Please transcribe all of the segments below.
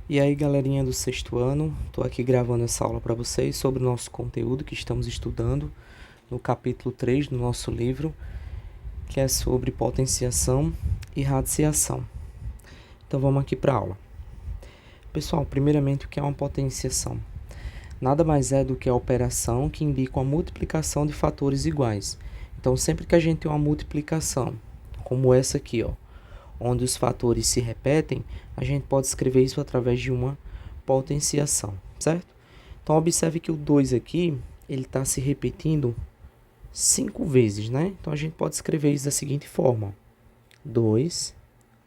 E aí, galerinha do sexto ano, estou aqui gravando essa aula para vocês sobre o nosso conteúdo que estamos estudando no capítulo 3 do nosso livro, que é sobre potenciação e radiciação. Então vamos aqui para a aula. Pessoal, primeiramente, o que é uma potenciação? Nada mais é do que a operação que indica a multiplicação de fatores iguais. Então, sempre que a gente tem uma multiplicação, como essa aqui, ó, onde os fatores se repetem, a gente pode escrever isso através de uma potenciação, certo? Então, observe que o 2 aqui, ele está se repetindo 5 vezes, né? Então, a gente pode escrever isso da seguinte forma: 2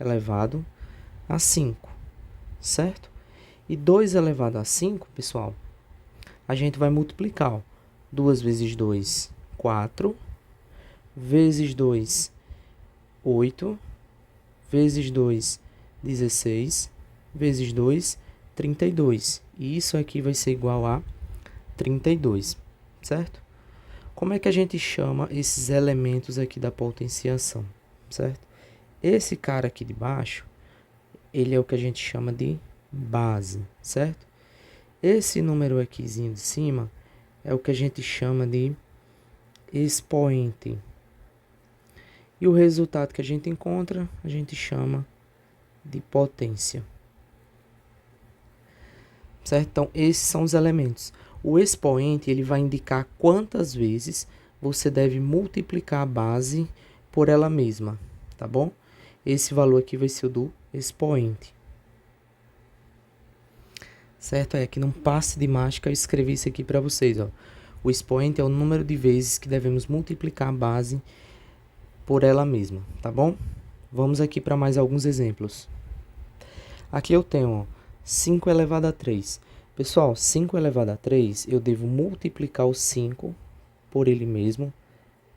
elevado a 5, certo? E 2 elevado a 5, pessoal, a gente vai multiplicar, ó. 2 vezes 2, 4, vezes 2, 8, vezes 2, 16, vezes 2, 32. E isso aqui vai ser igual a 32, certo? Como é que a gente chama esses elementos aqui da potenciação, certo? Esse cara aqui de baixo, ele é o que a gente chama de base, certo? Esse número aquizinho de cima é o que a gente chama de expoente. E o resultado que a gente encontra, a gente chama de potência. Certo? Então, esses são os elementos. O expoente, ele vai indicar quantas vezes você deve multiplicar a base por ela mesma, tá bom? Esse valor aqui vai ser o do expoente. Certo? Aqui num passe de mágica eu escrevi isso aqui para vocês, ó. O expoente é o número de vezes que devemos multiplicar a base por ela mesma, tá bom? Vamos aqui para mais alguns exemplos. Aqui eu tenho, ó, 5 elevado a 3. Pessoal, 5 elevado a 3, eu devo multiplicar o 5 por ele mesmo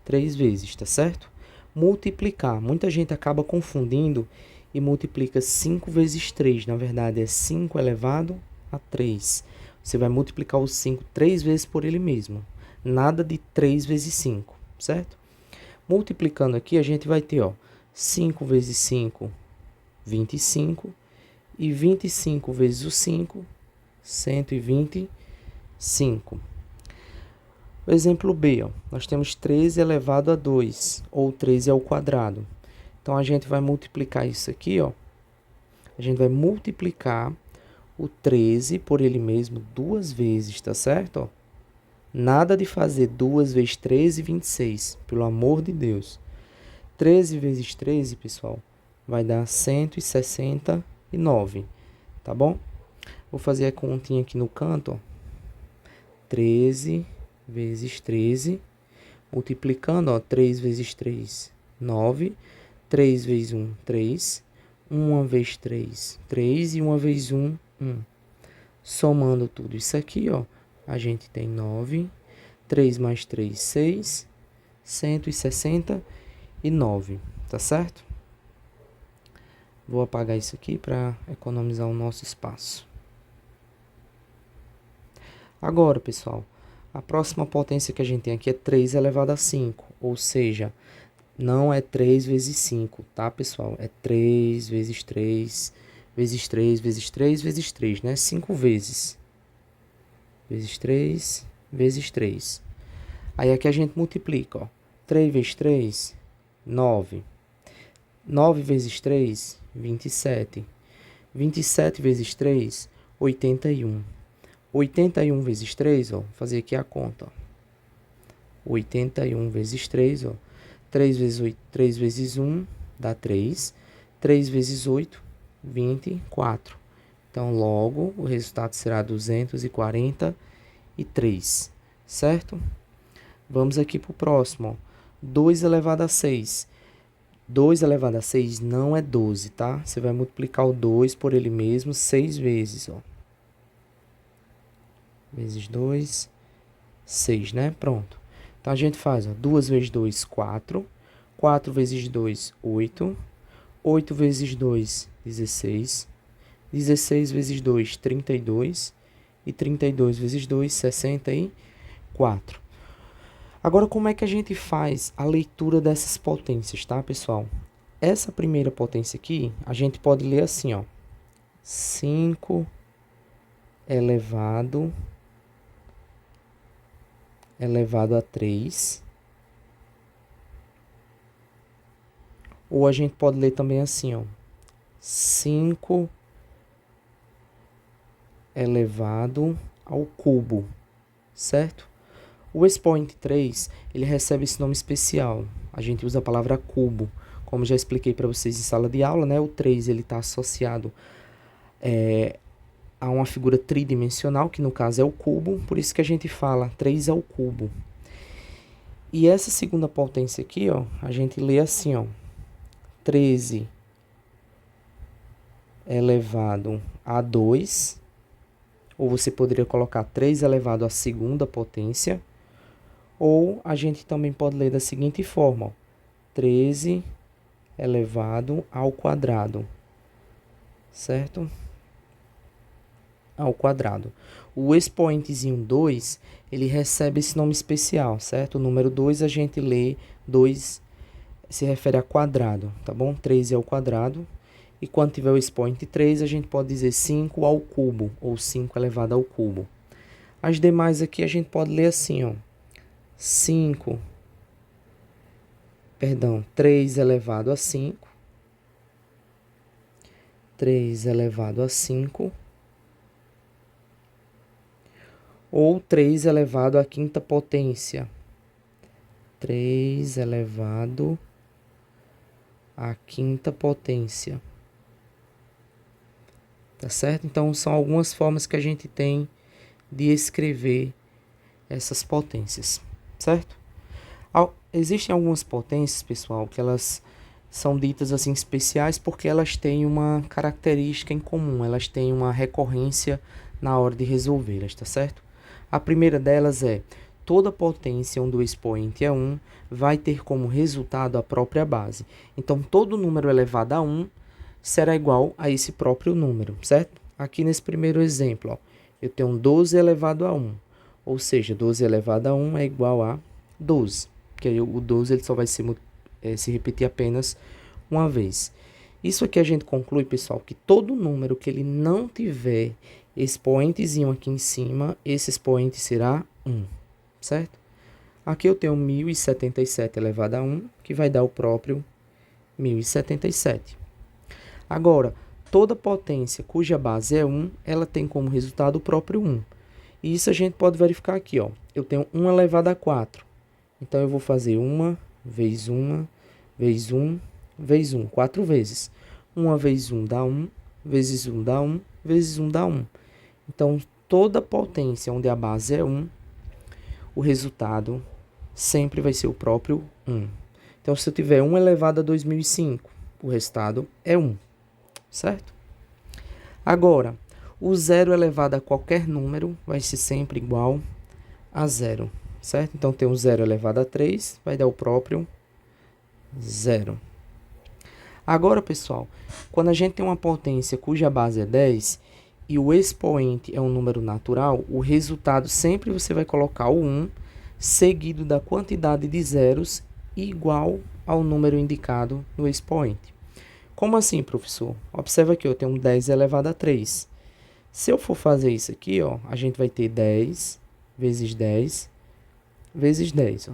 3 vezes, tá certo? Multiplicar. Muita gente acaba confundindo e multiplica 5 vezes 3. Na verdade, é 5 elevado a 3. Você vai multiplicar o 5 3 vezes por ele mesmo. Nada de 3 vezes 5, certo? Multiplicando aqui, a gente vai ter, ó, 5 vezes 5, 25. E 25 vezes o 5, 125. O exemplo B, ó, nós temos 13 elevado a 2, ou 13 ao quadrado. Então, a gente vai multiplicar isso aqui, ó. A gente vai multiplicar o 13 por ele mesmo 2 vezes, tá certo? Ó, nada de fazer 2 vezes 13, 26, pelo amor de Deus. 13 vezes 13, pessoal, vai dar 169, tá bom? Vou fazer a continha aqui no canto, ó. 13 vezes 13, multiplicando, ó, 3 vezes 3, 9, 3 vezes 1, 3, 1 vezes 3, 3 e 1 vezes 1, 1. Somando tudo isso aqui, ó, a gente tem 9, 3 mais 3, 6, 169, tá certo? Vou apagar isso aqui para economizar o nosso espaço. Agora, pessoal, a próxima potência que a gente tem aqui é 3 elevado a 5, ou seja, não é 3 vezes 5, tá, pessoal? É 3 vezes 3, vezes 3, vezes 3, vezes 3, né? 5 vezes. Vezes 3, vezes 3. Aí aqui a gente multiplica, ó. 3 vezes 3, 9. 9 vezes 3, 27. 27 vezes 3, 81. 81 vezes 3, ó, vou fazer aqui a conta, ó. 81 vezes 3, ó. 3 vezes 8, 3 vezes 1 dá 3. 3 vezes 8, 24. Então, logo, o resultado será 243, certo? Vamos aqui para o próximo, ó. 2 elevado a 6. 2 elevado a 6 não é 12, tá? Você vai multiplicar o 2 por ele mesmo 6 vezes, ó. Vezes 2, 6, né? Pronto. Então, a gente faz, ó, 2 vezes 2, 4. 4 vezes 2, 8. 8 vezes 2, 16. 16 vezes 2, 32. E 32 vezes 2, 64. Agora, como é que a gente faz a leitura dessas potências, tá, pessoal? Essa primeira potência aqui, a gente pode ler assim, ó. 5 elevado a 3. Ou a gente pode ler também assim, ó. 5 elevado ao cubo, certo? O expoente 3, ele recebe esse nome especial. A gente usa a palavra cubo. Como já expliquei para vocês em sala de aula, né? O 3, ele está associado a uma figura tridimensional, que no caso é o cubo. Por isso que a gente fala 3 ao cubo. E essa segunda potência aqui, ó, a gente lê assim, ó. 13 elevado a 2. Ou você poderia colocar 3 elevado à segunda potência. Ou a gente também pode ler da seguinte forma, ó, 13 elevado ao quadrado, certo? Ao quadrado. O expoentezinho 2, ele recebe esse nome especial, certo? O número 2 a gente lê 2, se refere a quadrado, tá bom? 3 é ao quadrado. E quando tiver o expoente 3, a gente pode dizer 5 ao cubo, ou 5 elevado ao cubo. As demais aqui a gente pode ler assim, ó. 3 elevado a 5. 3 elevado a 5. Ou 3 elevado à quinta potência. 3 elevado à quinta potência. Tá certo? Então, são algumas formas que a gente tem de escrever essas potências, certo? Existem algumas potências, pessoal, que elas são ditas assim especiais porque elas têm uma característica em comum, elas têm uma recorrência na hora de resolvê-las, tá certo? A primeira delas é, toda potência onde o expoente é 1 vai ter como resultado a própria base. Então, todo número elevado a 1 será igual a esse próprio número, certo? Aqui nesse primeiro exemplo, ó, eu tenho 12 elevado a 1. Ou seja, 12 elevado a 1 é igual a 12. Porque aí o 12 ele só vai se repetir apenas uma vez. Isso aqui a gente conclui, pessoal, que todo número que ele não tiver expoentezinho aqui em cima, esse expoente será 1, certo? Aqui eu tenho 1077 elevado a 1, que vai dar o próprio 1077. Agora, toda potência cuja base é 1, ela tem como resultado o próprio 1. E isso a gente pode verificar aqui, ó. Eu tenho 1 elevado a 4. Então, eu vou fazer 1 vezes 1 vezes 1 vezes 1, 4 vezes. 1 vezes 1 dá 1, vezes 1 dá 1, vezes 1 dá 1. Então, toda potência onde a base é 1, o resultado sempre vai ser o próprio 1. Então, se eu tiver 1 elevado a 2005, o resultado é 1, certo? Agora, o 0 elevado a qualquer número vai ser sempre igual a 0, certo? Então, tem o 0 elevado a 3, vai dar o próprio 0. Agora, pessoal, quando a gente tem uma potência cuja base é 10 e o expoente é um número natural, o resultado sempre você vai colocar o 1 seguido da quantidade de zeros igual ao número indicado no expoente. Como assim, professor? Observa aqui, eu tenho 10 elevado a 3. Se eu for fazer isso aqui, ó, a gente vai ter 10 vezes 10 vezes 10. Ó.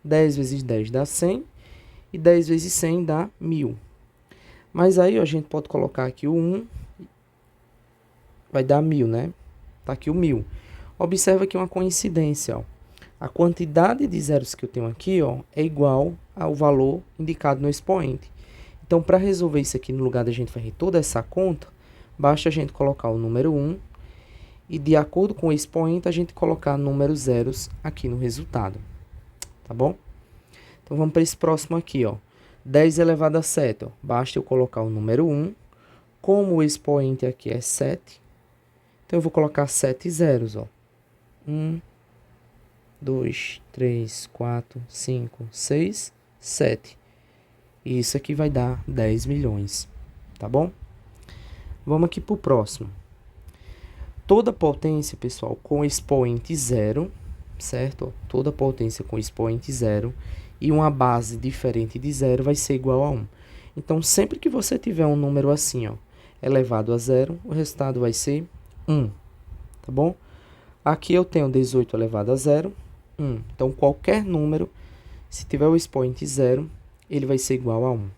10 vezes 10 dá 100 e 10 vezes 100 dá 1000. Mas aí ó, a gente pode colocar aqui o 1, vai dar 1000, né? Tá aqui o 1000. Observa aqui uma coincidência, ó. A quantidade de zeros que eu tenho aqui, ó, é igual ao valor indicado no expoente. Então, para resolver isso aqui, no lugar da gente fazer toda essa conta, basta a gente colocar o número 1 e, de acordo com o expoente, a gente colocar números zeros aqui no resultado. Tá bom? Então, vamos para esse próximo aqui, ó. 10 elevado a 7, ó. Basta eu colocar o número 1. Como o expoente aqui é 7, então eu vou colocar 7 zeros, ó. 1, 2, 3, 4, 5, 6, 7. E isso aqui vai dar 10 milhões, tá bom? Vamos aqui para o próximo. Toda potência, pessoal, com expoente 0, certo? Toda potência com expoente 0 e uma base diferente de 0 vai ser igual a 1. Então, sempre que você tiver um número assim, ó, elevado a zero, o resultado vai ser 1, tá bom? Aqui eu tenho 18 elevado a zero, 1. Então, qualquer número, se tiver o expoente zero, ele vai ser igual a 1.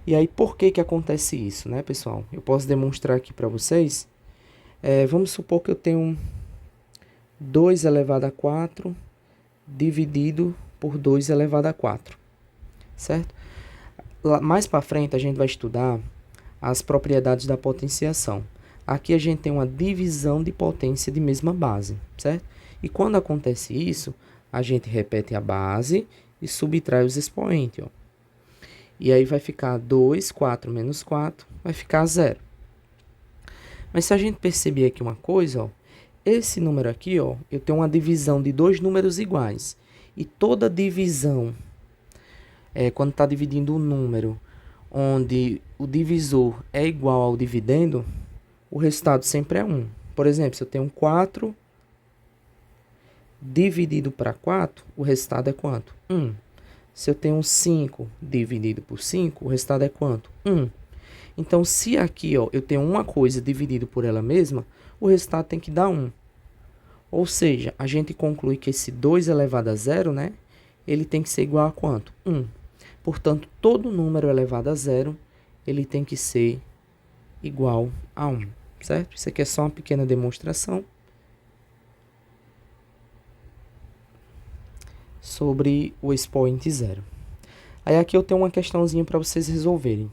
E aí, por que que acontece isso, né, pessoal? Eu posso demonstrar aqui para vocês. Vamos supor que eu tenho 2 elevado a 4 dividido por 2 elevado a 4, certo? Mais para frente, a gente vai estudar as propriedades da potenciação. Aqui a gente tem uma divisão de potência de mesma base, certo? E quando acontece isso, a gente repete a base e subtrai os expoentes, ó. E aí vai ficar 2, 4 menos 4, vai ficar 0. Mas se a gente perceber aqui uma coisa, ó, esse número aqui, ó, eu tenho uma divisão de dois números iguais. E toda divisão, quando está dividindo um número onde o divisor é igual ao dividendo, o resultado sempre é 1. Por exemplo, se eu tenho 4 dividido para 4, o resultado é quanto? 1. Se eu tenho 5 dividido por 5, o resultado é quanto? 1. Então, se aqui, ó, eu tenho uma coisa dividido por ela mesma, o resultado tem que dar 1. Ou seja, a gente conclui que esse 2 elevado a zero, né, ele tem que ser igual a quanto? 1. Portanto, todo número elevado a zero, ele tem que ser igual a 1, certo? Isso aqui é só uma pequena demonstração sobre o expoente zero. Aí aqui eu tenho uma questãozinha para vocês resolverem.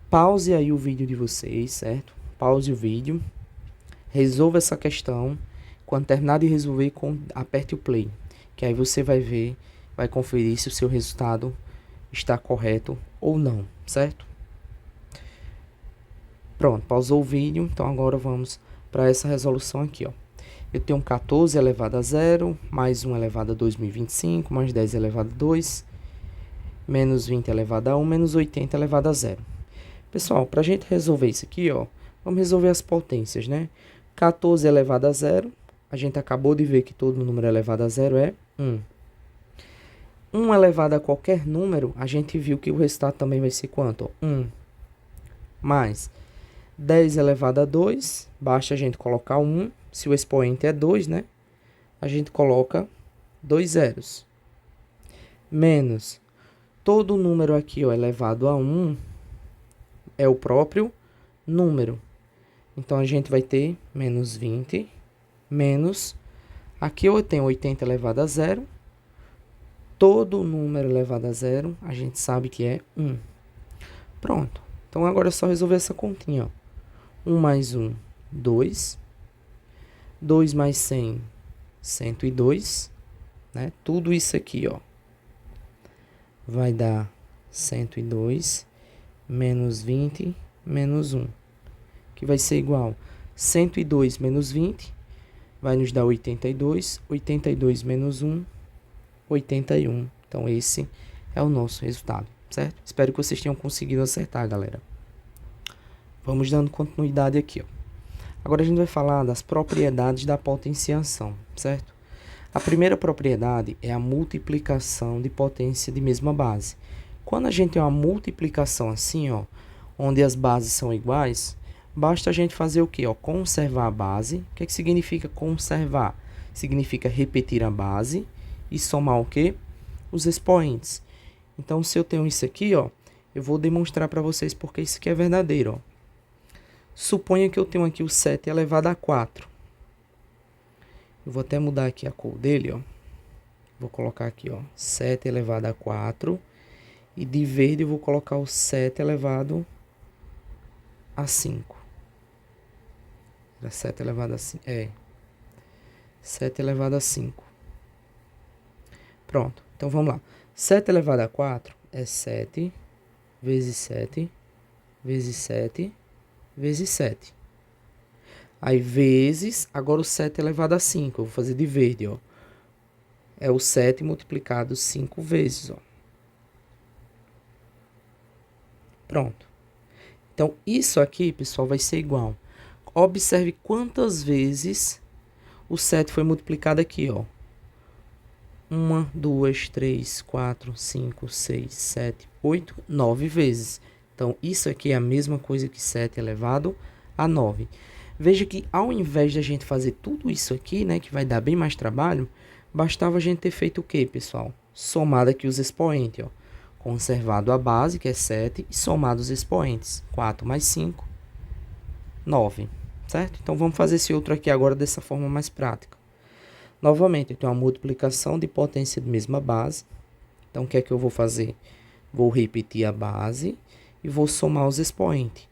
Pause aí o vídeo de vocês, certo? Pause o vídeo. Resolva essa questão. Quando terminar de resolver, aperte o play. Que aí você vai ver, vai conferir se o seu resultado está correto ou não, certo? Pronto, pausou o vídeo. Então agora vamos para essa resolução aqui, ó. Eu tenho 14 elevado a zero, mais 1 elevado a 2025, mais 10 elevado a 2, menos 20 elevado a 1, menos 80 elevado a zero. Pessoal, para a gente resolver isso aqui, ó, vamos resolver as potências, né? 14 elevado a zero, a gente acabou de ver que todo número elevado a zero é 1. 1 elevado a qualquer número, a gente viu que o resultado também vai ser quanto? 1. Mais 10 elevado a 2, basta a gente colocar 1. Se o expoente é 2, né? A gente coloca 2 zeros. Menos todo número aqui, ó, elevado a 1 é o próprio número. Então, a gente vai ter menos 20, menos... Aqui eu tenho 80 elevado a zero. Todo número elevado a zero, a gente sabe que é 1. Pronto. Então, agora é só resolver essa continha, ó. 1 mais 1, 2. 2 mais 100, 102, né? Tudo isso aqui, ó, vai dar 102, menos 20, menos 1, que vai ser igual 102 menos 20, vai nos dar 82, 82 menos 1, 81. Então, esse é o nosso resultado, certo? Espero que vocês tenham conseguido acertar, galera. Vamos dando continuidade aqui, ó. Agora a gente vai falar das propriedades da potenciação, certo? A primeira propriedade é a multiplicação de potência de mesma base. Quando a gente tem uma multiplicação assim, ó, onde as bases são iguais, basta a gente fazer o quê? Ó, conservar a base. O que significa conservar? Significa repetir a base e somar o quê? Os expoentes. Então, se eu tenho isso aqui, ó, eu vou demonstrar para vocês porque isso aqui é verdadeiro, ó. Suponha que eu tenho aqui o 7 elevado a 4. Eu vou até mudar aqui a cor dele, ó. Vou colocar aqui, ó, 7 elevado a 4. E de verde eu vou colocar o 7 elevado a 5. Era 7 elevado a 5. 7 elevado a 5. Pronto. Então, vamos lá. 7 elevado a 4 é 7 vezes 7 vezes 7 vezes 7. Aí, vezes, agora o 7 elevado a 5. Eu vou fazer de verde, ó. É o 7 multiplicado 5 vezes, ó. Pronto. Então, isso aqui, pessoal, vai ser igual. Observe quantas vezes o 7 foi multiplicado aqui, ó. 1, 2, 3, 4, 5, 6, 7, 8, 9 vezes. Então, isso aqui é a mesma coisa que 7 elevado a 9. Veja que ao invés de a gente fazer tudo isso aqui, né, que vai dar bem mais trabalho, bastava a gente ter feito o quê, pessoal? Somado aqui os expoentes, ó. Conservado a base, que é 7, e somado os expoentes. 4 mais 5, 9, certo? Então, vamos fazer esse outro aqui agora dessa forma mais prática. Novamente, eu tenho uma multiplicação de potência de mesma base. Então, o que é que eu vou fazer? Vou repetir a base e vou somar os expoentes.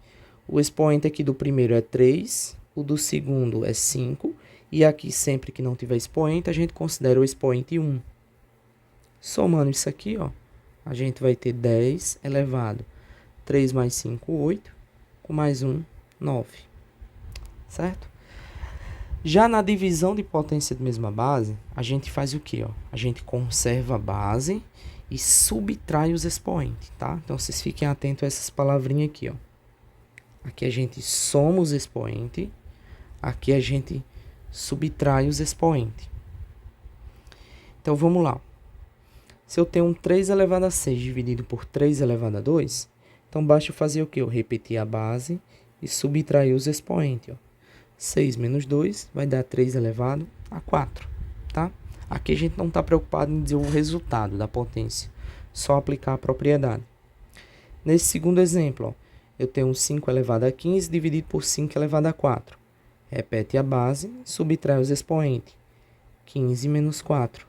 O expoente aqui do primeiro é 3, o do segundo é 5, e aqui sempre que não tiver expoente, a gente considera o expoente 1. Somando isso aqui, ó, a gente vai ter 10 elevado 3 mais 5, 8, com mais 1, 9, certo? Já na divisão de potência de mesma base, a gente faz o quê, ó? A gente conserva a base e subtrai os expoentes, tá? Então, vocês fiquem atentos a essas palavrinhas aqui, ó. Aqui a gente soma os expoentes, aqui a gente subtrai os expoentes. Então, vamos lá. Se eu tenho um 3 elevado a 6 dividido por 3 elevado a 2, então basta eu fazer o quê? Eu repetir a base e subtrair os expoentes, ó. 6 menos 2 vai dar 3 elevado a 4, tá? Aqui a gente não está preocupado em dizer o resultado da potência, só aplicar a propriedade. Nesse segundo exemplo, ó, eu tenho um 5 elevado a 15 dividido por 5 elevado a 4. Repete a base, subtrai os expoentes. 15 menos 4.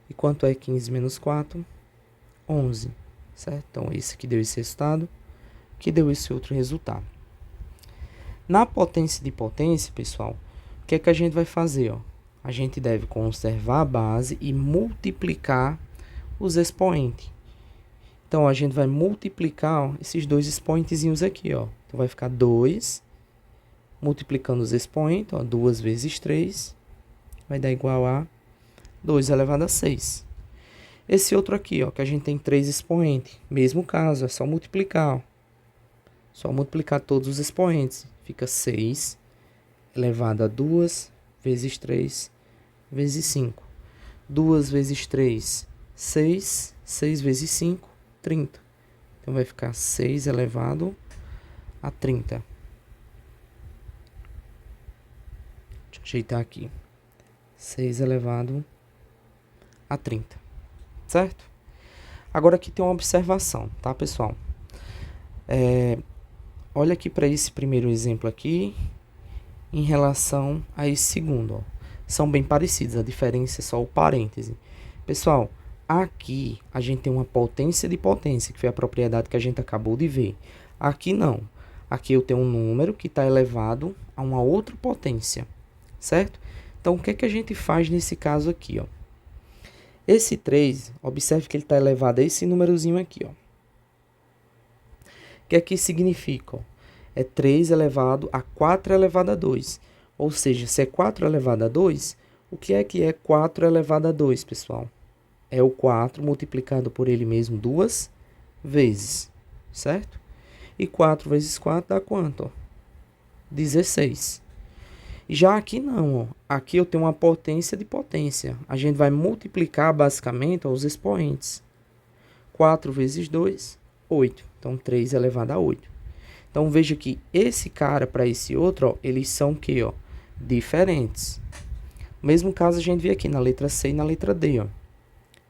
E quanto é 15 menos 4? 11, certo? Então, esse que deu esse resultado, que deu esse outro resultado. Na potência de potência, pessoal, o que é que a gente vai fazer, ó? A gente deve conservar a base e multiplicar os expoentes. Então, a gente vai multiplicar, ó, esses dois expoentezinhos aqui, ó. Então, vai ficar 2, multiplicando os expoentes, ó, 2 vezes 3, vai dar igual a 2 elevado a 6. Esse outro aqui, ó, que a gente tem 3 expoentes, mesmo caso, é só multiplicar, ó. Só multiplicar todos os expoentes. Fica 6 elevado a 2 vezes 3 vezes 5. 2 vezes 3, 6. 6 vezes 5, 30. Então, vai ficar 6 elevado a 30. Deixa eu ajeitar aqui. 6 elevado a 30. Certo? Agora, aqui tem uma observação, tá, pessoal? Olha aqui para esse primeiro exemplo aqui, em relação a esse segundo, ó. São bem parecidos, a diferença é só o parêntese. Pessoal, aqui a gente tem uma potência de potência, que foi a propriedade que a gente acabou de ver. Aqui não. Aqui eu tenho um número que está elevado a uma outra potência, certo? Então, o que é que a gente faz nesse caso aqui, ó? Esse 3, observe que ele está elevado a esse númerozinho aqui, ó. O que aqui significa? Ó? É 3 elevado a 4 elevado a 2. Ou seja, se é 4 elevado a 2, o que é 4 elevado a 2, pessoal? É o 4 multiplicado por ele mesmo 2 vezes, certo? E 4 vezes 4 dá quanto? Ó? 16. Já aqui não, ó. Aqui eu tenho uma potência de potência. A gente vai multiplicar basicamente os expoentes. 4 vezes 2, 8. Então, 3 elevado a 8. Então, veja que esse cara para esse outro, ó, eles são o quê, ó? Diferentes. O mesmo caso a gente vê aqui na letra C e na letra D, ó.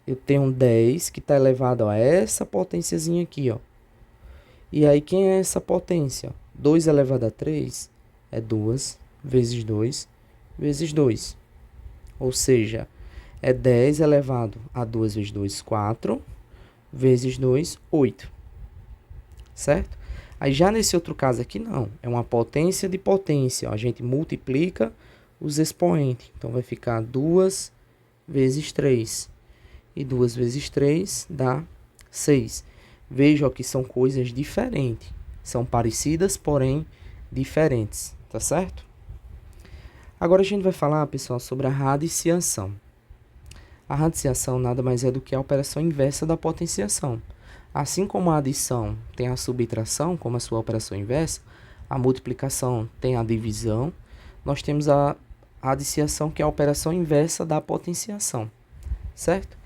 Eu tenho um 10 que está elevado a essa potênciazinha aqui, ó. E aí, quem é essa potência? 2 elevado a 3 é 2 vezes 2 vezes 2. Ou seja, é 10 elevado a 2 vezes 2, 4, vezes 2, 8. Certo? Aí já nesse outro caso aqui não, é uma potência de potência, ó. A gente multiplica os expoentes. Então, vai ficar 2 vezes 3. E 2 vezes 3 dá 6. Veja que são coisas diferentes. São parecidas, porém diferentes. Tá certo? Agora a gente vai falar, pessoal, sobre a radiciação. A radiciação nada mais é do que a operação inversa da potenciação. Assim como a adição tem a subtração como a sua operação inversa, a multiplicação tem a divisão, nós temos a radiciação, que é a operação inversa da potenciação, certo?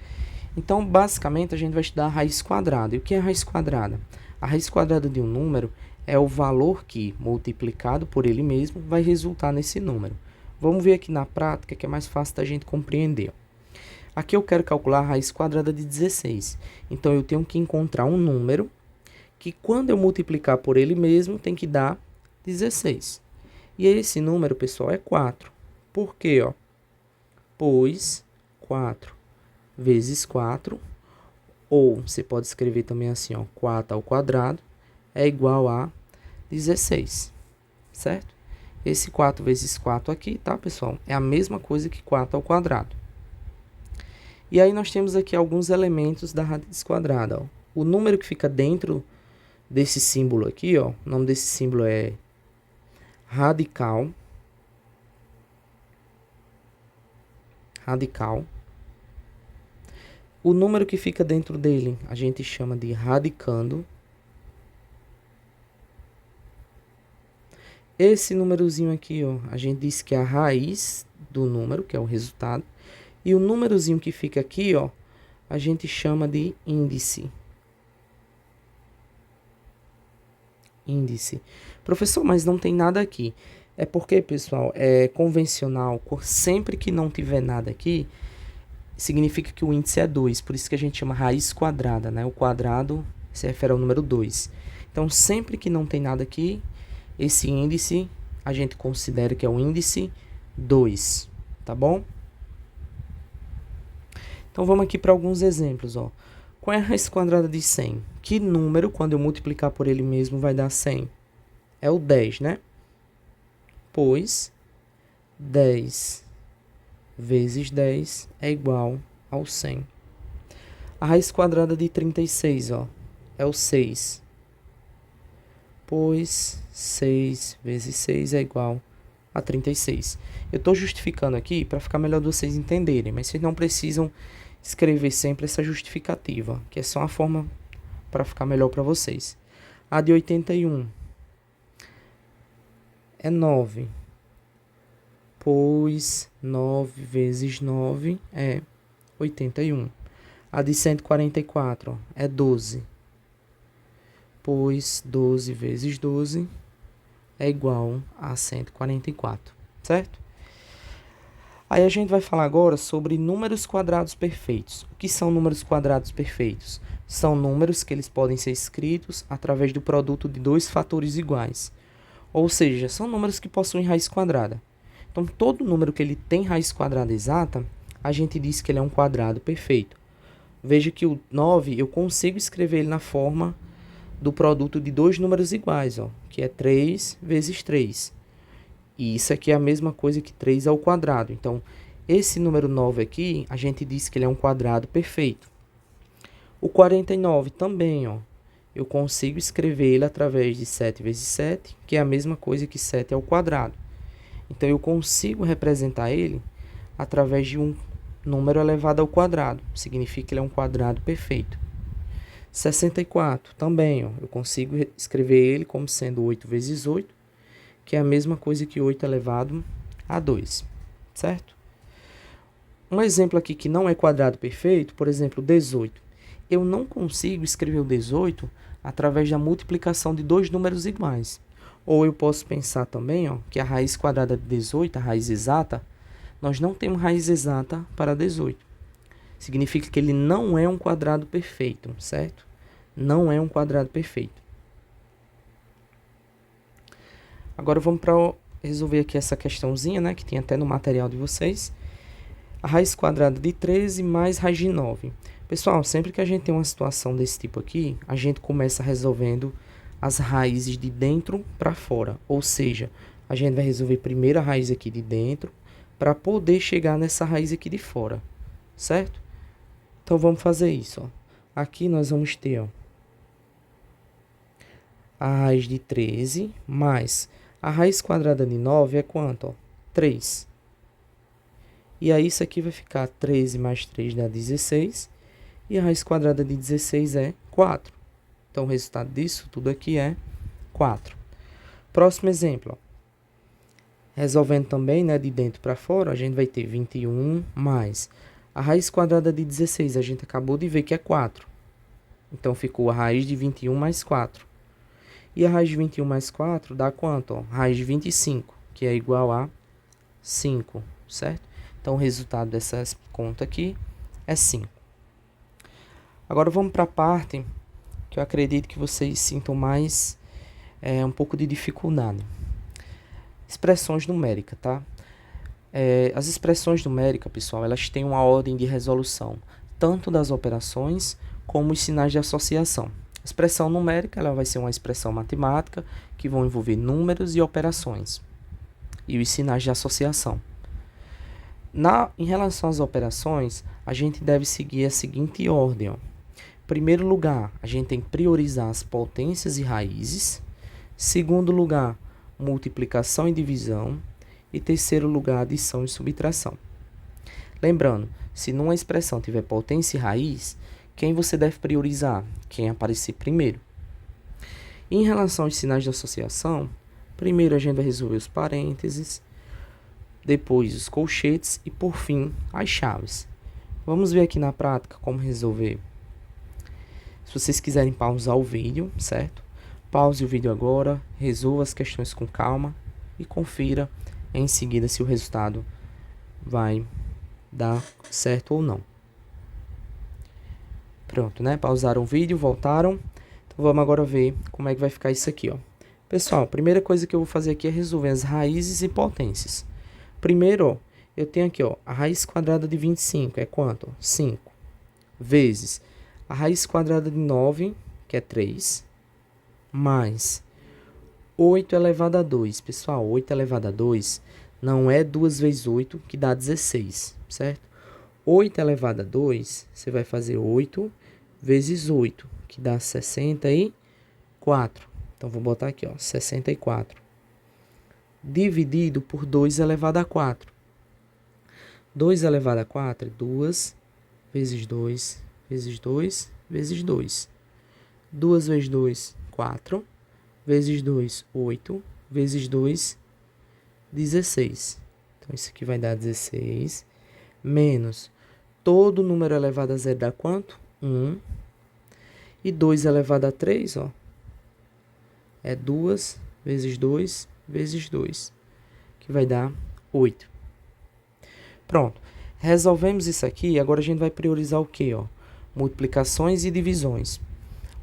Então, basicamente, a gente vai estudar a raiz quadrada. E o que é a raiz quadrada? A raiz quadrada de um número é o valor que, multiplicado por ele mesmo, vai resultar nesse número. Vamos ver aqui na prática, que é mais fácil da gente compreender. Aqui eu quero calcular a raiz quadrada de 16. Então, eu tenho que encontrar um número que, quando eu multiplicar por ele mesmo, tem que dar 16. E esse número, pessoal, é 4. Por quê? Pois 4 vezes 4, ou você pode escrever também assim, 4 ao quadrado, é igual a 16, certo? Esse 4 vezes 4 aqui, tá, pessoal? É a mesma coisa que 4 ao quadrado. E aí nós temos aqui alguns elementos da raiz quadrada, O número que fica dentro desse símbolo aqui, o nome desse símbolo é radical. O número que fica dentro dele a gente chama de radicando. Esse númerozinho aqui, a gente diz que é a raiz do número, que é o resultado. E o númerozinho que fica aqui, a gente chama de índice. Professor, mas não tem nada aqui. É porque, pessoal, é convencional, sempre que não tiver nada aqui, significa que o índice é 2, por isso que a gente chama raiz quadrada, né? O quadrado se refere ao número 2. Então, sempre que não tem nada aqui, esse índice a gente considera que é o índice 2, tá bom? Então, vamos aqui para alguns exemplos, Qual é a raiz quadrada de 100? Que número, quando eu multiplicar por ele mesmo, vai dar 100? É o 10, né? Pois 10 vezes 10 é igual ao 100. A raiz quadrada de 36, é o 6. Pois 6 vezes 6 é igual a 36. Eu estou justificando aqui para ficar melhor de vocês entenderem, mas vocês não precisam escrever sempre essa justificativa, que é só uma forma para ficar melhor para vocês. A de 81 é 9. Pois 9 vezes 9 é 81. A de 144 é 12. Pois 12 vezes 12 é igual a 144, certo? Aí a gente vai falar agora sobre números quadrados perfeitos. O que são números quadrados perfeitos? São números que eles podem ser escritos através do produto de dois fatores iguais. Ou seja, são números que possuem raiz quadrada. Então, todo número que ele tem raiz quadrada exata, a gente diz que ele é um quadrado perfeito. Veja que o 9, eu consigo escrever ele na forma do produto de dois números iguais, que é 3 vezes 3. E isso aqui é a mesma coisa que 3 ao quadrado. Então, esse número 9 aqui, a gente diz que ele é um quadrado perfeito. O 49 também, eu consigo escrever ele através de 7 vezes 7, que é a mesma coisa que 7 ao quadrado. Então, eu consigo representar ele através de um número elevado ao quadrado. Significa que ele é um quadrado perfeito. 64 também, eu consigo escrever ele como sendo 8 vezes 8, que é a mesma coisa que 8 elevado a 2, certo? Um exemplo aqui que não é quadrado perfeito, por exemplo, 18. Eu não consigo escrever o 18 através da multiplicação de dois números iguais. Ou eu posso pensar também, que a raiz quadrada de 18, a raiz exata, nós não temos raiz exata para 18. Significa que ele não é um quadrado perfeito, certo? Não é um quadrado perfeito. Agora vamos para resolver aqui essa questãozinha, né, que tem até no material de vocês. A raiz quadrada de 13 mais raiz de 9. Pessoal, sempre que a gente tem uma situação desse tipo aqui, a gente começa resolvendo as raízes de dentro para fora. Ou seja, a gente vai resolver primeiro a raiz aqui de dentro para poder chegar nessa raiz aqui de fora, certo? Então, vamos fazer isso, Aqui nós vamos ter, a raiz de 13 mais a raiz quadrada de 9 é quanto, 3. E aí, isso aqui vai ficar 13 mais 3 dá 16. E a raiz quadrada de 16 é 4. Então, o resultado disso tudo aqui é 4. Próximo exemplo, resolvendo também, né, de dentro para fora, a gente vai ter 21 mais a raiz quadrada de 16. A gente acabou de ver que é 4. Então, ficou a raiz de 21 mais 4. E a raiz de 21 mais 4 dá quanto? Ó? Raiz de 25, que é igual a 5, certo? Então, o resultado dessa conta aqui é 5. Agora, vamos para a parte que eu acredito que vocês sintam mais um pouco de dificuldade. Expressões numéricas, tá? As expressões numéricas, pessoal, elas têm uma ordem de resolução, tanto das operações como os sinais de associação. A expressão numérica, ela vai ser uma expressão matemática que vão envolver números e operações e os sinais de associação. Em relação às operações, a gente deve seguir a seguinte ordem. Ó. Em primeiro lugar, a gente tem que priorizar as potências e raízes. Segundo lugar, multiplicação e divisão. E terceiro lugar, adição e subtração. Lembrando, se numa expressão tiver potência e raiz, quem você deve priorizar? Quem aparecer primeiro. Em relação aos sinais de associação, primeiro a gente vai resolver os parênteses, depois os colchetes e, por fim, as chaves. Vamos ver aqui na prática como resolver. Se vocês quiserem pausar o vídeo, certo? Pause o vídeo agora, resolva as questões com calma e confira em seguida se o resultado vai dar certo ou não. Pronto, né? Pausaram o vídeo, voltaram. Então vamos agora ver como é que vai ficar isso aqui, ó. Pessoal, a primeira coisa que eu vou fazer aqui é resolver as raízes e potências. Primeiro, ó, eu tenho aqui, ó, a raiz quadrada de 25 é quanto? 5. Vezes a raiz quadrada de 9, que é 3, mais 8 elevado a 2. Pessoal, 8 elevado a 2 não é 2 vezes 8, que dá 16, certo? 8 elevado a 2, você vai fazer 8 vezes 8, que dá 64. Então, vou botar aqui, ó, 64. Dividido por 2 elevado a 4. 2 elevado a 4 é 2 vezes 2 vezes 2 vezes 2. 2 vezes 2, 4. Vezes 2, 8. Vezes 2, 16. Então, isso aqui vai dar 16. Menos todo número elevado a zero dá quanto? 1. E 2 elevado a 3, ó, é 2 vezes 2 vezes 2, que vai dar 8. Pronto. Resolvemos isso aqui, agora a gente vai priorizar o quê, ó? Multiplicações e divisões.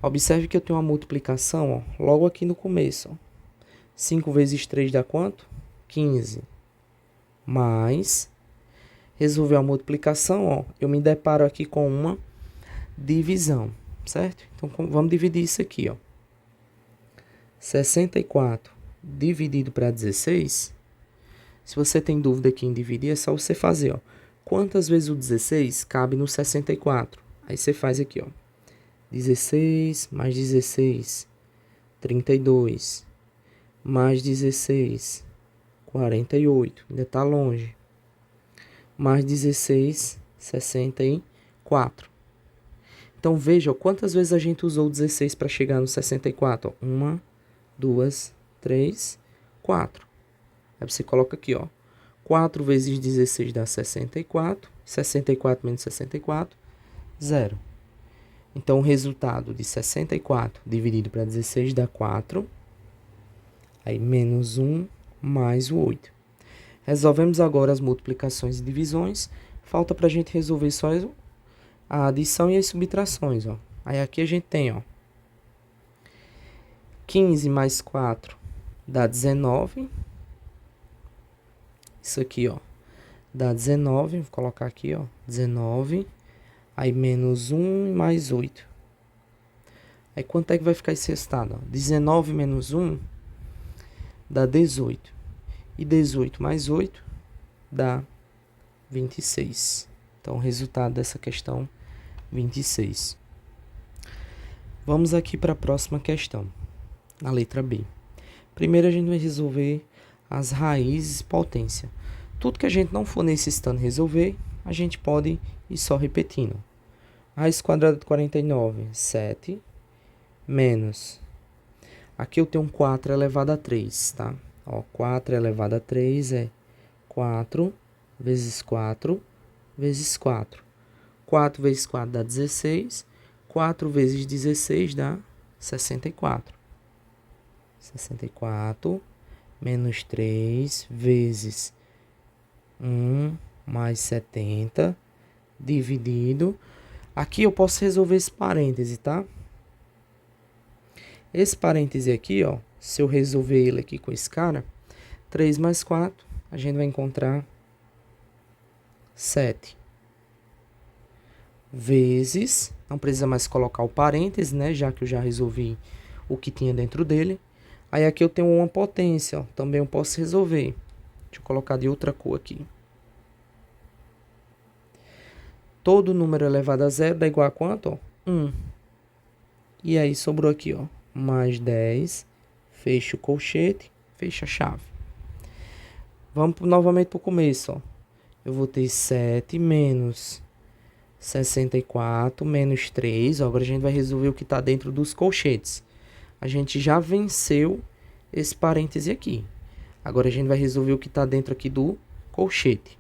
Observe que eu tenho uma multiplicação, ó, logo aqui no começo, ó. 5 vezes 3 dá quanto? 15. Mais, resolver a multiplicação, ó, eu me deparo aqui com uma divisão, certo? Então, vamos dividir isso aqui, ó. 64 dividido para 16. Se você tem dúvida aqui em dividir, é só você fazer, ó. Quantas vezes o 16 cabe no 64? Aí você faz aqui, ó. 16 mais 16, 32. Mais 16, 48. Ainda está longe. Mais 16, 64. Então, veja, ó, quantas vezes a gente usou o 16 para chegar no 64? 1, 2, 3, 4. Aí você coloca aqui, ó. 4 vezes 16 dá 64. 64 menos 64, 0. Então, o resultado de 64 dividido para 16 dá 4. Aí, menos 1 mais o 8. Resolvemos agora as multiplicações e divisões. Falta para a gente resolver só a adição e as subtrações, ó. Aí, aqui a gente tem, ó. 15 mais 4 dá 19. Isso aqui, ó, dá 19. Vou colocar aqui, ó, 19. Aí, menos 1 mais 8. Aí, quanto é que vai ficar esse resultado? Ó? 19 menos 1 dá 18. E 18 mais 8 dá 26. Então, o resultado dessa questão, 26. Vamos aqui para a próxima questão, na letra B. Primeiro, a gente vai resolver as raízes e potência. Tudo que a gente não for necessitando resolver, a gente pode ir só repetindo. Raiz quadrada de 49, 7, menos. Aqui eu tenho um 4 elevado a 3, tá? Ó, 4 elevado a 3 é 4 vezes 4 vezes 4. 4 vezes 4 dá 16. 4 vezes 16 dá 64. 64 menos 3 vezes 1 mais 70 dividido. Aqui eu posso resolver esse parêntese, tá? Esse parêntese aqui, ó, se eu resolver ele aqui com esse cara, 3 mais 4, a gente vai encontrar 7. Vezes, não precisa mais colocar o parêntese, né? Já que eu já resolvi o que tinha dentro dele. Aí aqui eu tenho uma potência, ó, também eu posso resolver. Deixa eu colocar de outra cor aqui. Todo número elevado a zero dá igual a quanto? Ó? 1. E aí sobrou aqui, ó, mais 10. Fecha o colchete, fecha a chave. Vamos novamente para o começo, ó. Eu vou ter 7 menos 64 menos 3. Agora a gente vai resolver o que está dentro dos colchetes. A gente já venceu esse parêntese aqui. Agora a gente vai resolver o que está dentro aqui do colchete.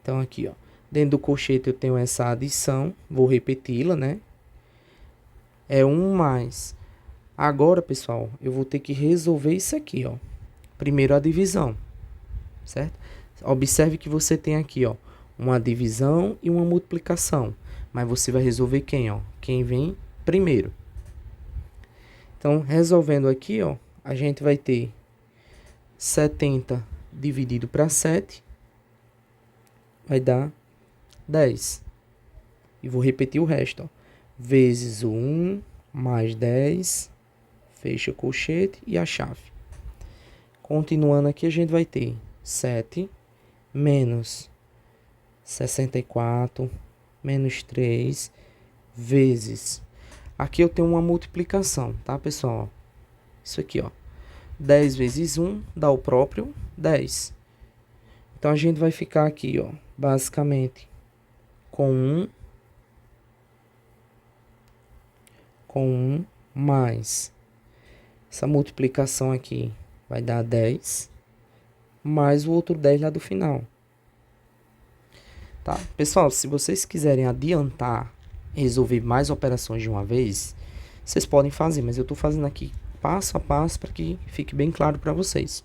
Então aqui, ó. Dentro do colchete eu tenho essa adição. Vou repeti-la, né? É 1 mais. Agora, pessoal, eu vou ter que resolver isso aqui, ó. Primeiro a divisão, certo? Observe que você tem aqui, ó, uma divisão e uma multiplicação. Mas você vai resolver quem, ó? Quem vem primeiro. Então, resolvendo aqui, ó, a gente vai ter 70 dividido para 7 vai dar 10. E vou repetir o resto, ó. Vezes o 1 mais 10, fecha o colchete e a chave. Continuando aqui, a gente vai ter 7 menos 64 menos 3 vezes. Aqui eu tenho uma multiplicação, tá, pessoal? Isso aqui, ó. 10 vezes 1 dá o próprio 10. Então, a gente vai ficar aqui, ó, basicamente, com 1 mais essa multiplicação aqui vai dar 10, mais o outro 10 lá do final. Tá? Pessoal, se vocês quiserem adiantar, resolver mais operações de uma vez, vocês podem fazer, mas eu estou fazendo aqui passo a passo para que fique bem claro para vocês.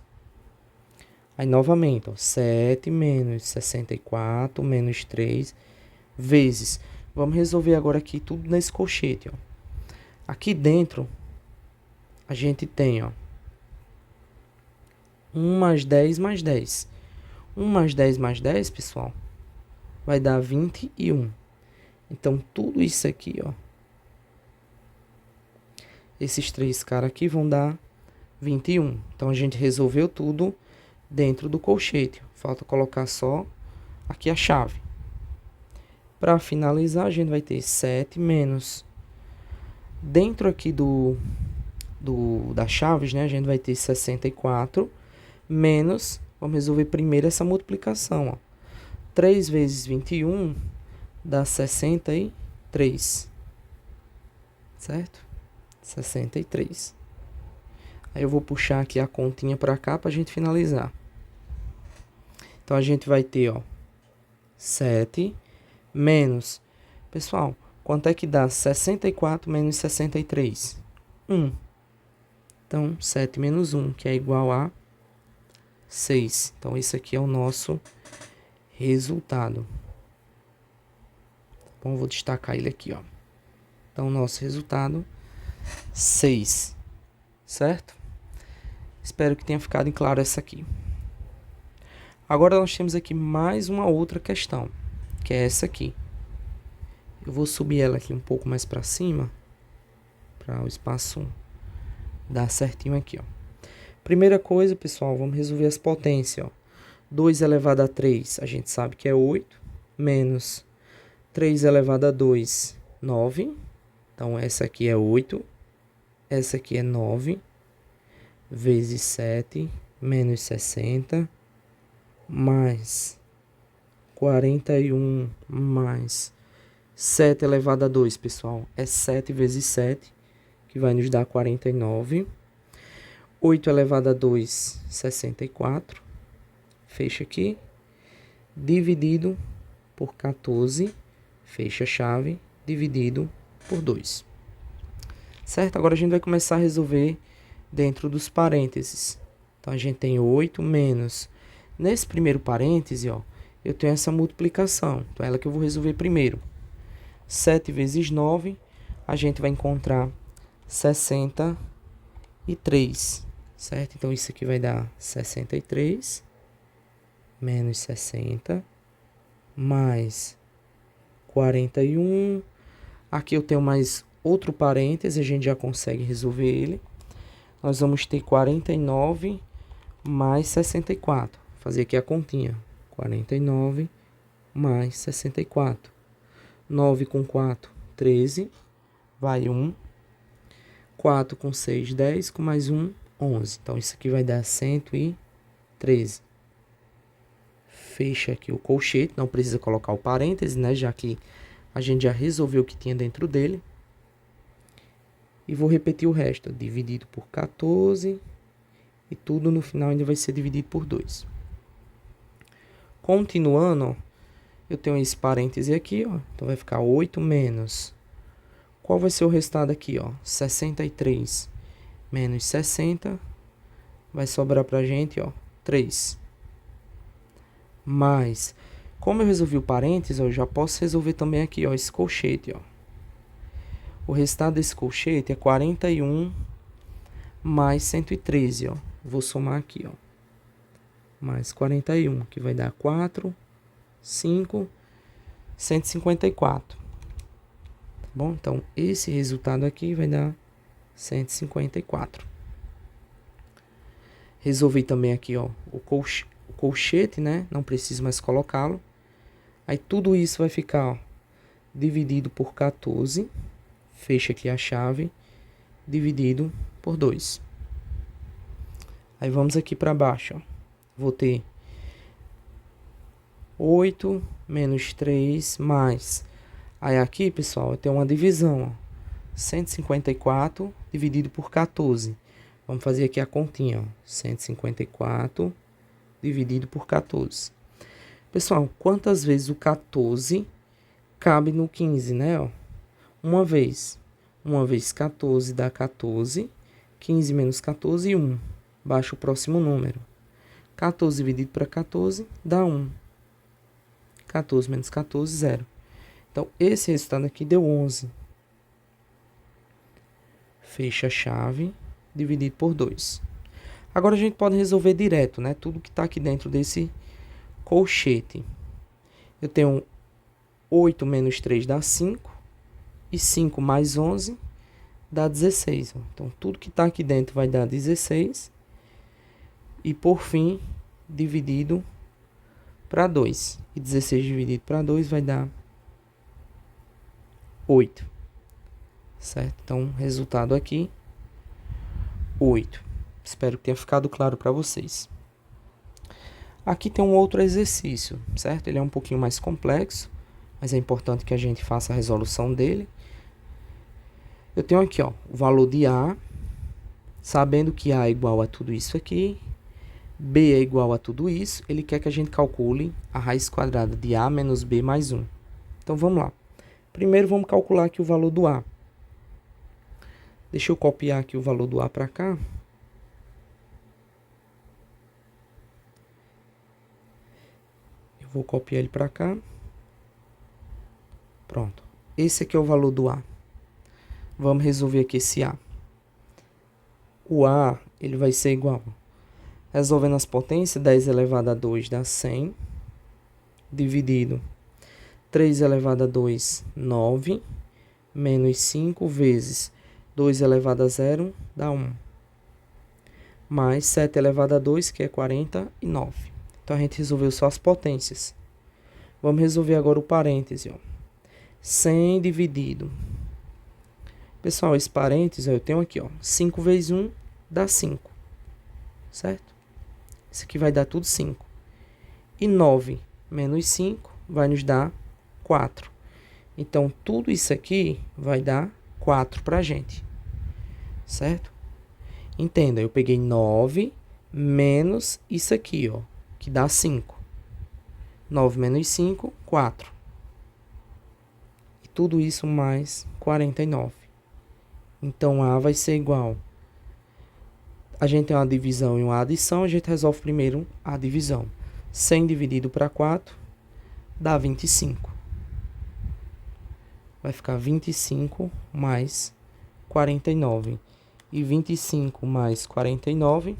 Aí, novamente, ó, 7 menos 64 menos 3 vezes. Vamos resolver agora aqui tudo nesse colchete, ó. Aqui dentro, a gente tem, ó, 1 mais 10 mais 10. 1 mais 10 mais 10, pessoal, vai dar 21. Então, tudo isso aqui, ó, esses três caras aqui vão dar 21. Então, a gente resolveu tudo dentro do colchete. Falta colocar só aqui a chave. Para finalizar, a gente vai ter 7 menos. Dentro aqui das chaves, né? A gente vai ter 64 menos. Vamos resolver primeiro essa multiplicação, ó. 3 vezes 21 dá 63. Certo? 63. Aí eu vou puxar aqui a continha para cá para a gente finalizar. Então, a gente vai ter, ó, 7 menos... Pessoal, quanto é que dá 64 menos 63? 1. Então, 7 menos 1, que é igual a 6. Então, esse aqui é o nosso resultado. Bom, vou destacar ele aqui, ó. Então, o nosso resultado, 6. Certo? Espero que tenha ficado claro essa aqui. Agora, nós temos aqui mais uma outra questão, que é essa aqui. Eu vou subir ela aqui um pouco mais para cima, para o espaço dar certinho aqui, ó. Primeira coisa, pessoal, vamos resolver as potências, ó. 2 elevado a 3, a gente sabe que é 8, menos 3 elevado a 2, 9. Então, essa aqui é 8, essa aqui é 9, vezes 7, menos 60, mais 41, mais 7 elevado a 2, pessoal, é 7 vezes 7, que vai nos dar 49. 8 elevado a 2, 64. Fecha aqui. Dividido por 14. Fecha a chave. dividido por 2. Certo? Agora a gente vai começar a resolver dentro dos parênteses. Então, a gente tem 8 menos. Nesse primeiro parêntese, ó, eu tenho essa multiplicação. Então, é ela que eu vou resolver primeiro. 7 vezes 9, a gente vai encontrar 63. Certo? Então, isso aqui vai dar 63 menos 60 mais 41. Aqui eu tenho mais outro parêntese, a gente já consegue resolver ele. Nós vamos ter 49 mais 64. Vou fazer aqui a continha. 49 mais 64. 9 com 4, 13. Vai 1. 4 com 6, 10. Com mais 1, 11. Então, isso aqui vai dar 113. Fecha aqui o colchete. Não precisa colocar o parêntese, né? Já que a gente já resolveu o que tinha dentro dele. E vou repetir o resto. Dividido por 14. E tudo no final ainda vai ser dividido por 2. Continuando, ó, eu tenho esse parêntese aqui, ó. Então, vai ficar 8 menos. Qual vai ser o resultado aqui, ó? 63 menos 60. Vai sobrar pra gente, ó, 3. Mais, como eu resolvi o parêntese, ó, eu já posso resolver também aqui, ó, esse colchete, ó. O resultado desse colchete é 41 mais 113, ó. Vou somar aqui, ó. Mais 41, que vai dar 4, 5, 154. Tá bom? Então, esse resultado aqui vai dar 154. Resolvi também aqui, ó, o colchete, né? Não preciso mais colocá-lo. Aí, tudo isso vai ficar, ó, dividido por 14. Fecha aqui a chave. Dividido por 2. Aí, vamos aqui para baixo, ó. Vou ter 8 menos 3 mais. Aí, aqui, pessoal, eu tenho uma divisão, ó. 154 dividido por 14. Vamos fazer aqui a continha, ó. 154 dividido por 14. Pessoal, quantas vezes o 14 cabe no 15, né? Ó? Uma vez. Uma vez 14 dá 14. 15 menos 14, 1. Baixa o próximo número. 14 dividido para 14 dá 1. 14 menos 14, 0. Então, esse resultado aqui deu 11. Fecha a chave. Dividido por 2. Agora a gente pode resolver direto, né? Tudo que está aqui dentro desse colchete. Eu tenho 8 menos 3 dá 5. E 5 mais 11 dá 16. Ó. Então, tudo que está aqui dentro vai dar 16. E, por fim, dividido para 2. E 16 dividido para 2 vai dar 8. Certo? Então, resultado aqui, 8. Espero que tenha ficado claro para vocês. Aqui tem um outro exercício, certo? Ele é um pouquinho mais complexo, mas é importante que a gente faça a resolução dele. Eu tenho aqui, ó, o valor de A, sabendo que A é igual a tudo isso aqui, B é igual a tudo isso, ele quer que a gente calcule a raiz quadrada de A menos B mais 1. Então, vamos lá. Primeiro, vamos calcular aqui o valor do A. Deixa eu copiar aqui o valor do A para cá. Eu vou copiar ele para cá. Pronto. Esse aqui é o valor do A. Vamos resolver aqui esse A. O A, ele vai ser igual. Resolvendo as potências, 10 elevado a 2 dá 100. Dividido 3 elevado a 2, 9. Menos 5 vezes 2 elevado a 0 dá 1. Mais 7 elevado a 2, que é 49. Então, a gente resolveu só as potências. Vamos resolver agora o parêntese, ó. 100 dividido. Pessoal, esse parêntese, ó, eu tenho aqui, ó. 5 vezes 1 dá 5. Certo? Isso aqui vai dar tudo 5. E 9 menos 5 vai nos dar 4. Então, tudo isso aqui vai dar 4 para a gente. Certo? Entenda, eu peguei 9 menos isso aqui, ó, que dá 5. 9 menos 5, 4. E tudo isso mais 49. Então, A vai ser igual. A gente tem uma divisão e uma adição, a gente resolve primeiro a divisão. 100 dividido para 4 dá 25. Vai ficar 25 mais 49. E 25 mais 49,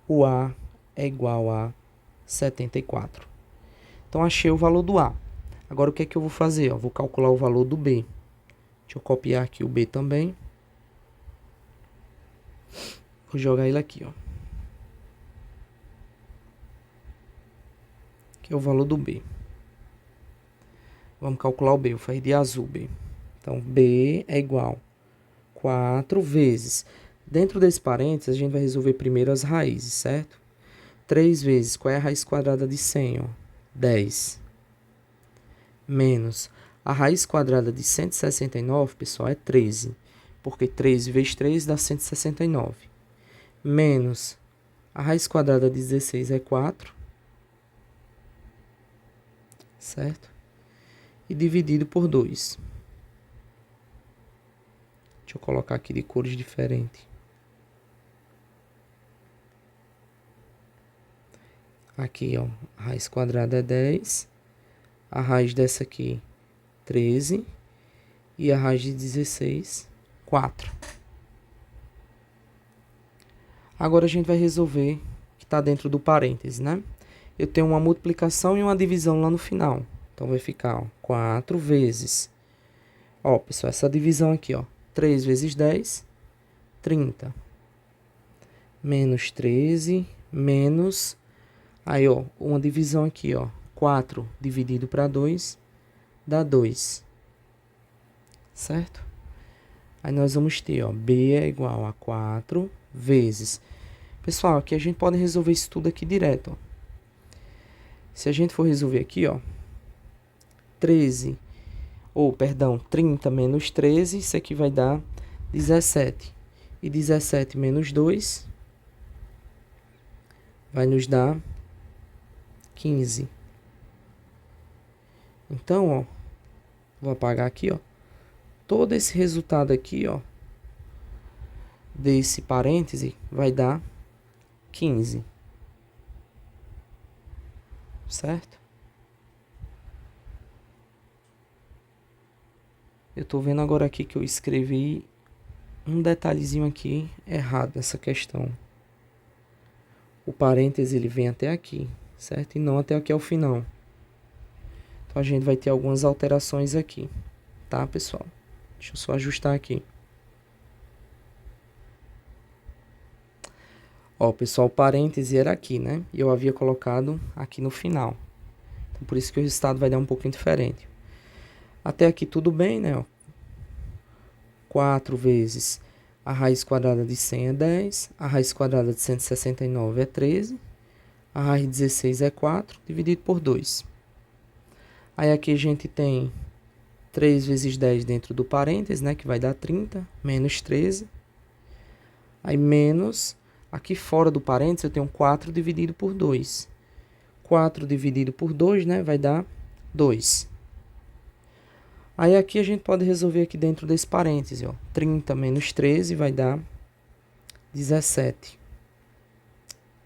o A é igual a 74. Então, achei o valor do A. Agora, o que é que eu vou fazer? Vou calcular o valor do B. Deixa eu copiar aqui o B também. Vou jogar ele aqui, que é o valor do B. Vamos calcular o B. Eu faço de azul B. Então, B é igual a 4 vezes. Dentro desse parênteses, a gente vai resolver primeiro as raízes, certo? 3 vezes. Qual é a raiz quadrada de 100? 10. Menos a raiz quadrada de 169, pessoal, é 13. Porque 13 vezes 3 dá 169. Menos a raiz quadrada de 16 é 4. Certo? E dividido por 2. Deixa eu colocar aqui de cores diferentes. Aqui, a raiz quadrada é 10. A raiz dessa aqui, 13. E a raiz de 16, 4. Agora a gente vai resolver que está dentro do parêntese, né? Eu tenho uma multiplicação e uma divisão lá no final. Então, vai ficar 4 vezes. Pessoal, essa divisão aqui, 3 vezes 10, 30. Menos 13, menos... Aí, uma divisão aqui, 4 dividido para 2, dá 2. Certo? Aí, nós vamos ter, B é igual a 4 vezes... Pessoal, aqui a gente pode resolver isso tudo aqui direto, Se a gente for resolver aqui, 30 menos 13, isso aqui vai dar 17. E 17 menos 2 vai nos dar 15. Então, vou apagar aqui, todo esse resultado aqui, desse parêntese vai dar 15. Certo? Eu tô vendo agora aqui que eu escrevi um detalhezinho aqui errado nessa questão. O parêntese ele vem até aqui, certo? E não até aqui ao final. Então a gente vai ter algumas alterações aqui, tá, pessoal? Deixa eu só ajustar aqui. Pessoal, o parêntese era aqui, né? E eu havia colocado aqui no final. Então, por isso que o resultado vai dar um pouquinho diferente. Até aqui tudo bem, né? 4 vezes a raiz quadrada de 100 é 10. A raiz quadrada de 169 é 13. A raiz de 16 é 4, dividido por 2. Aí aqui a gente tem 3 vezes 10 dentro do parêntese, né? Que vai dar 30, menos 13. Aí menos... Aqui fora do parênteses eu tenho 4 dividido por 2. 4 dividido por 2, né, vai dar 2. Aí aqui a gente pode resolver aqui dentro desse parêntese, 30 menos 13 vai dar 17.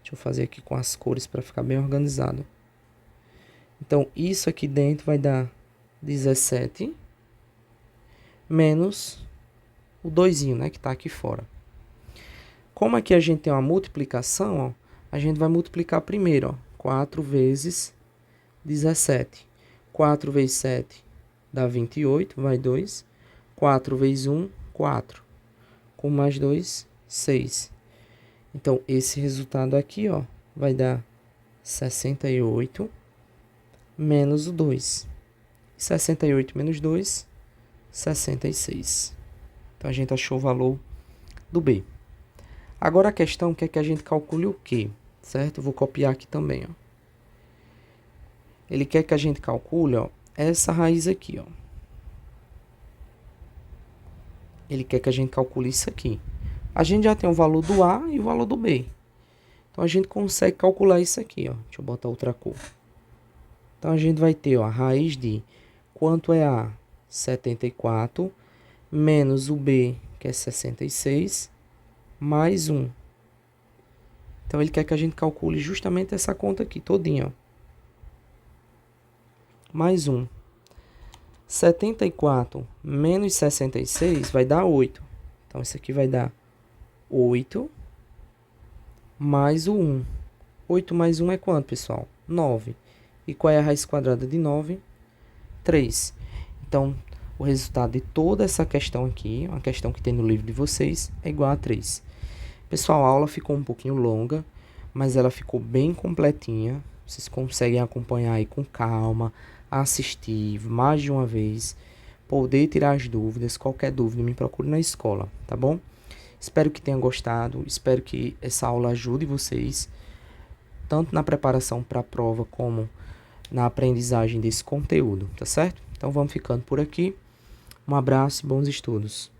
Deixa eu fazer aqui com as cores para ficar bem organizado. Então, isso aqui dentro vai dar 17 menos o 2, né, que está aqui fora. Como aqui a gente tem uma multiplicação, a gente vai multiplicar primeiro, 4 vezes 17. 4 vezes 7 dá 28, vai 2. 4 vezes 1, 4. Com mais 2, 6. Então, esse resultado aqui, vai dar 68 menos o 2. 68 menos 2, 66. Então, a gente achou o valor do B. Agora a questão quer que a gente calcule o quê? Certo? Eu vou copiar aqui também, Ele quer que a gente calcule, essa raiz aqui, Ele quer que a gente calcule isso aqui. A gente já tem o valor do A e o valor do B. Então, a gente consegue calcular isso aqui, Deixa eu botar outra cor. Então, a gente vai ter, a raiz de quanto é A? 74, menos o B, que é 66, mais 1. Então, ele quer que a gente calcule justamente essa conta aqui, todinha, ó. Mais 1. 74 menos 66 vai dar 8. Então, isso aqui vai dar 8 mais o 1. 8 mais 1 é quanto, pessoal? 9. E qual é a raiz quadrada de 9? 3. Então, o resultado de toda essa questão aqui, uma questão que tem no livro de vocês, é igual a 3. Pessoal, a aula ficou um pouquinho longa, mas ela ficou bem completinha. Vocês conseguem acompanhar aí com calma, assistir mais de uma vez, poder tirar as dúvidas. Qualquer dúvida, me procure na escola, tá bom? Espero que tenham gostado, espero que essa aula ajude vocês, tanto na preparação para a prova, como na aprendizagem desse conteúdo, tá certo? Então, vamos ficando por aqui. Um abraço e bons estudos.